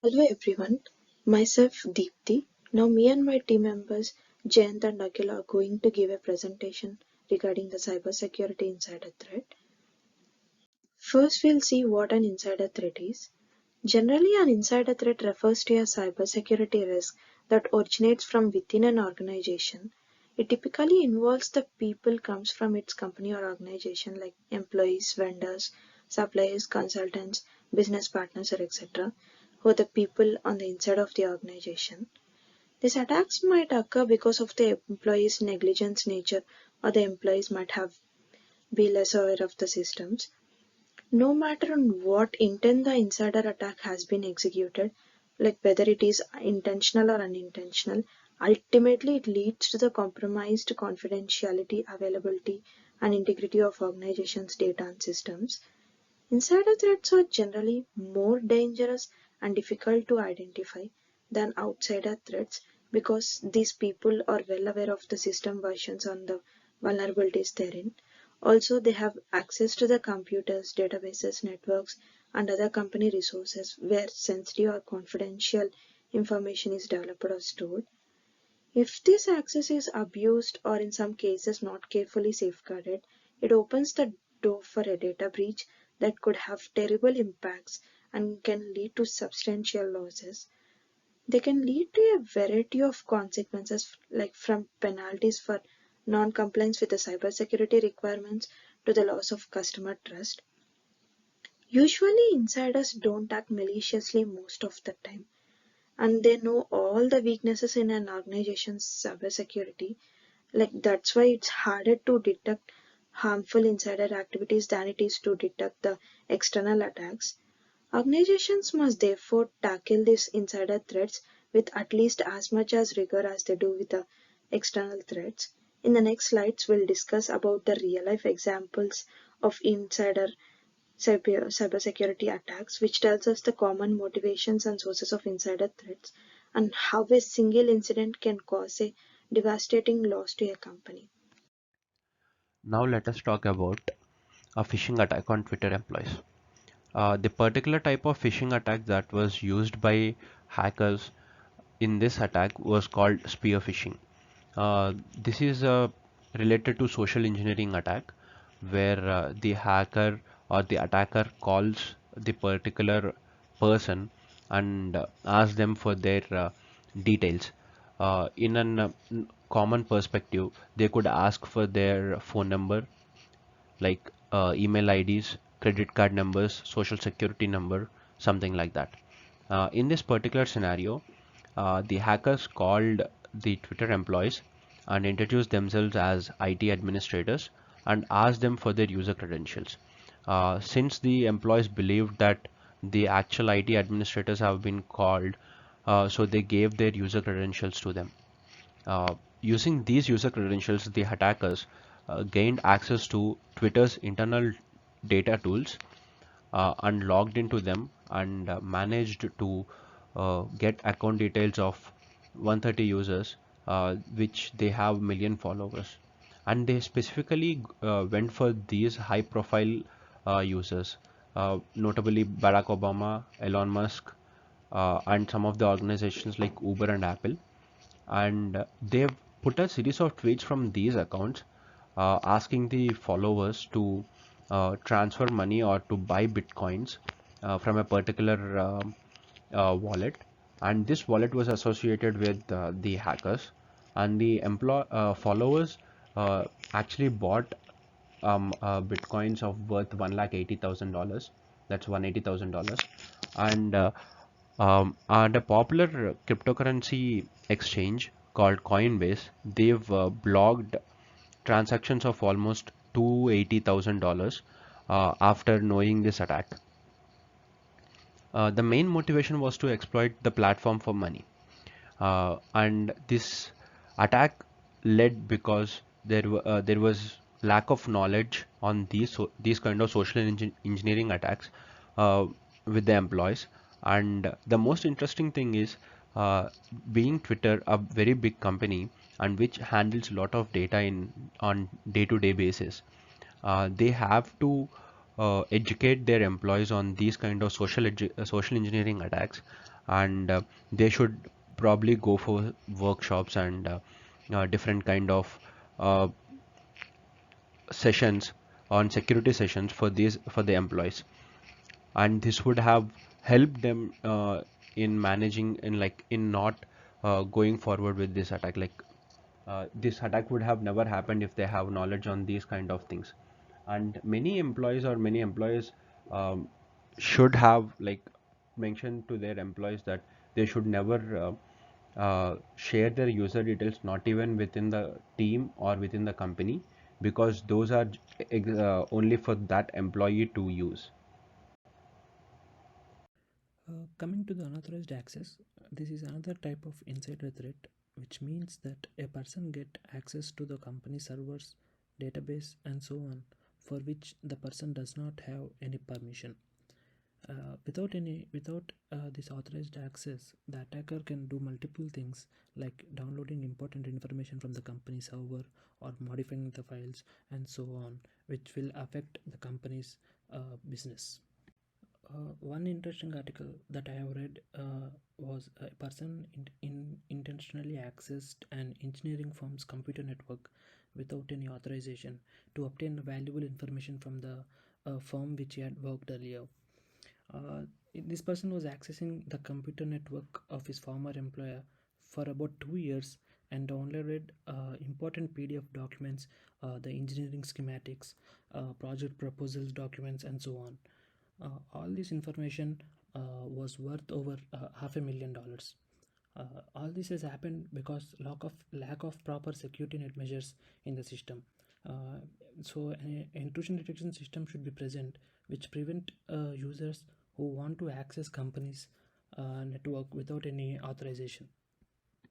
Hello everyone, myself Deepthi. Now me and my team members Jayant and Akhil are going to give a presentation regarding the cybersecurity insider threat. First we'll see what an insider threat is. Generally an insider threat refers to a cybersecurity risk that originates from within an organization. It typically involves the people comes from its company or organization like employees, vendors, suppliers, consultants, business partners or etc. who are the people on the inside of the organization. These attacks might occur because of the employee's negligence nature or the employees might have be less aware of the systems. No matter on what intent the insider attack has been executed, like whether it is intentional or unintentional, ultimately it leads to the compromised confidentiality, availability, and integrity of organizations' data and systems. Insider threats are generally more dangerous and difficult to identify than outsider threats because these people are well aware of the system versions and the vulnerabilities therein. Also, they have access to the computers, databases, networks, and other company resources where sensitive or confidential information is developed or stored. If this access is abused or in some cases not carefully safeguarded, it opens the door for a data breach that could have terrible impacts and can lead to substantial losses. They can lead to a variety of consequences, like from penalties for non compliance with the cybersecurity requirements to the loss of customer trust. Usually, insiders don't act maliciously most of the time, and they know all the weaknesses in an organization's cybersecurity. Like that's why it's harder to detect harmful insider activities than it is to detect the external attacks. Organizations must therefore tackle these insider threats with at least as much as rigor as they do with the external threats. In the next slides, we'll discuss about the real life examples of insider cybersecurity attacks, which tells us the common motivations and sources of insider threats and how a single incident can cause a devastating loss to a company. Now let us talk about a phishing attack on Twitter employees. The particular type of phishing attack that was used by hackers in this attack was called spear phishing. This is related to social engineering attack where the hacker or the attacker calls the particular person and asks them for their details. In a common perspective, they could ask for their phone number, like email IDs, credit card numbers, social security number, something like that. In this particular scenario, the hackers called the Twitter employees and introduced themselves as IT administrators and asked them for their user credentials. Since the employees believed that the actual IT administrators have been called, so they gave their user credentials to them. Using these user credentials, the attackers gained access to Twitter's internal data tools and logged into them and managed to get account details of 130 users, which they have million followers. And they specifically went for these high profile users, notably Barack Obama, Elon Musk, and some of the organizations like Uber and Apple, and they've put a series of tweets from these accounts asking the followers to transfer money or to buy bitcoins from a particular wallet, and this wallet was associated with the hackers, and the followers actually bought bitcoins of worth $180,000. That's $180,000, and a popular cryptocurrency exchange called Coinbase, they've blocked transactions of almost $280,000 after knowing this attack. The main motivation was to exploit the platform for money, and this attack led because there was lack of knowledge on these kind of social engineering attacks uh, with the employees. And the most interesting thing is, uh, being Twitter a very big company and which handles a lot of data in on day-to-day basis, they have to educate their employees on these kind of social engineering attacks, and they should probably go for workshops and different kind of uh, sessions on security sessions for these for the employees, and this would have helped them in managing in like in not going forward with this attack. Like this attack would have never happened if they have knowledge on these kind of things. And many employees um, should have like mentioned to their employees that they should never share their user details, not even within the team or within the company, because those are only for that employee to use. Coming to the unauthorized access, this is another type of insider threat, which means that a person get access to the company servers, database, and so on, for which the person does not have any permission. Without this authorized access, the attacker can do multiple things like downloading important information from the company server or modifying the files and so on, which will affect the company's business. One interesting article that I have read was a person intentionally accessed an engineering firm's computer network without any authorization to obtain valuable information from the firm which he had worked earlier. Uh, this person was accessing the computer network of his former employer for about 2 years and downloaded important PDF documents, the engineering schematics, project proposals documents, and so on. All this information was worth over $500,000. All this has happened because lack of proper security net measures in the system. Uh, so an intrusion detection system should be present, which prevent users who want to access companies network without any authorization.